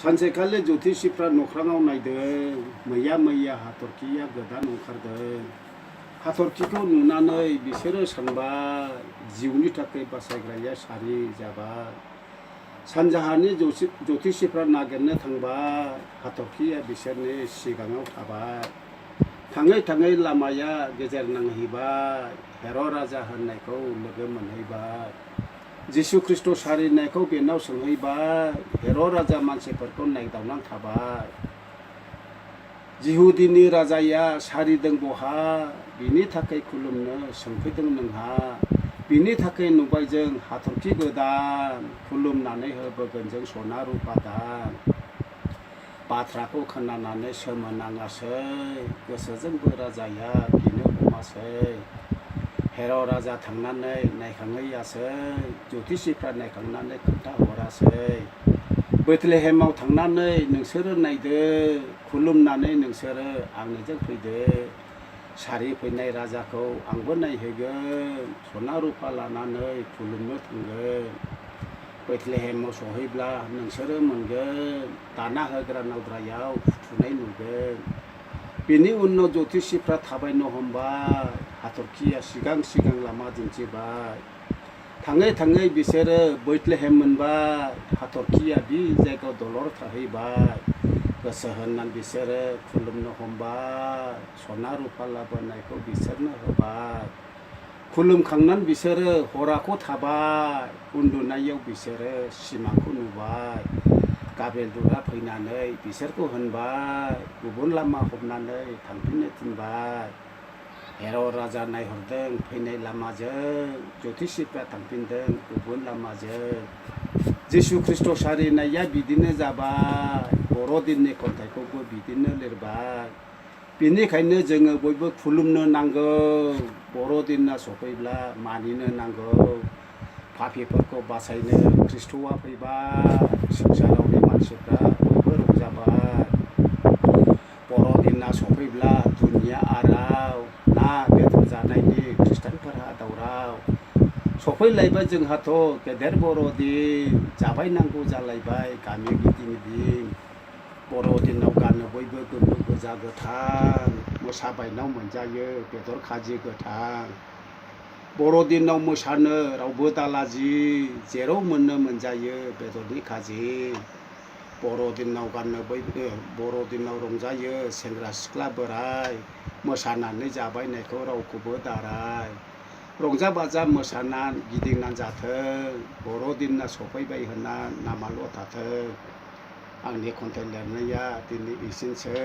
सानसेखालि ज्योतिषिफ्रा नख्राङाव नायदों मैया मैया हाथरखिया गोदान ओंखारदों। हाथरखिखौ नुनानै बिसोरो सानबाय जिउनि थाखाय बासायग्राया सारि जाबाय। सानजाहानि ज्योतिषिफ्रा नागिरनो थांबाय हाथरखिया बिसोरनि सिगाङाव थाबाय। थाङै थाङै लामाया गेजेर नांहैबाय हेर' राजा होननायखौ लोगो मोनहैबाय। जिसु ख्रिस्ट' सारिनायखौ बेनाव सोंहैबाय। हेर' राजा मानसिफोरखौ नायदावनानै थाबाय। जिहुदिनि राजाया सारिदों बहा बिनि थाखाय खुलुमनो सोंफैदों नोंहा। बिनि थाखाय नुबाय जों हाथरखि गोदान खुलुमनानै होबोगोन जों सना रुपा दान। बाथ्राखौ खोनानानै सोमोनाङासै गोसोजोंबो राजाया गिनो हमासै। हेर' राजा थांनानै नायखांहैयासै ज्योतिषिफ्रा नायखांनानै खोन्थाहरासै। बेथलेहेमाव थांनानै नोंसोरो नायदो खुलुमनानै नोंसोरो आंनिजों फैदो। सारि फैनाय राजाखौ आंबो नायहैगोन सना रुपा लानानै खुलुमनो थांगोन। बेथलेहेमाव सहैब्ला नोंसोरो मोनगोन दाना होग्रा नावद्रायाव फुथुनाय नुगोन। बेनि उनाव ज्योतिषिफ्रा थाबायनो हमबाय। हाथरखिया सिगां सिगां लामा दिन्थिबाय। थाङै थाङै बिसोरो बेथलेहेम मोनबाय। हाथरखिया बे जायगायाव दलर थाहैबाय। गोसो होनानै बिसोरो खुलुमनो हमबाय। सना रुपा लाबोनायखौ बिसोरनो होबाय। खुलुमखांनानै बिसोरो हराखौ थाबाय। उन्दुनायाव बिसोरो सिमांखौ नुबाय। गाबेलदुरा फैनानै बिसोरखौ होनबाय गुबुन लामा हमनानै थांफिननो थिनबाय। हेर' राजा नायहरदों फैनाय लामाजों ज्योतिषिफ्रा थांफिनदों गुबुन लामाजों। जिसु ख्रिस्ट' सारिनाया बिदिनो जाबाय। बर'दिननि खन्थाइखौबो बिदिनो लिरबाय। बेनिखायनो जोङो बयबो खुलुमनो नांगौ। बर'दिना सफैब्ला मानिनो नांगौ। पापिफोरखौ बासायनो ख्रिस्ट'आ फैबाय। संसारावनि मानसिफ्रा बयबो रंजाबाय। बर'दिना सफैब्ला दुनिया आराव ना बेदर जानायनि खृष्टानफोरहा दावराव। सफैलायबाय जोंहाथ' गेदेर बर'दिन जाबाय नांगौ जालायबाय गामि गिदिं गिदिं। बर'दिनाव गानो बयबो गोमो गोजा गोथां मोसाबायनाव मोनजायो बेदर खाजि गोथां। बर'दिनाव मोसानो रावबो दालाजि जेराव मोननो मोनजायो बेदरनि खाजि। बर'दिनाव गानो बयबो बर'दिनाव रंजायो सेंग्रा सिख्ला बोराय मोसानानै जाबायनायखौ रावखौबो दाराय। रंजा बाजा मोसानानै गिदिंनानै जाथों बर'दिना सफैबाय होनना नामाल' थाथों। आंनि खन्थाइ लिरनाया दिनै एसेनोसै।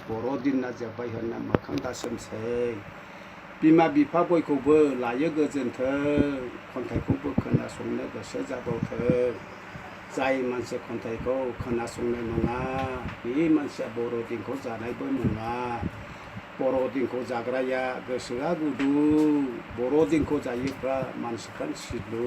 बर'दिना जोब्बाय होनना मोखां दासोमसै। बिमा बिफा बयखौबो लायो गोजोन्थों खन्थाइखौबो खोनासंनो गोसो जाबावथों। जाय मानसि खन्थाइखौ खोनासंनाय नङा बे मानसिया बर'दिनखौ जानायबो नङा। बर'दिनखौ जाग्राया गोसोआ गुदुं बर'दिनखौ जायोब्ला मानसिफ्रा सिद्लु।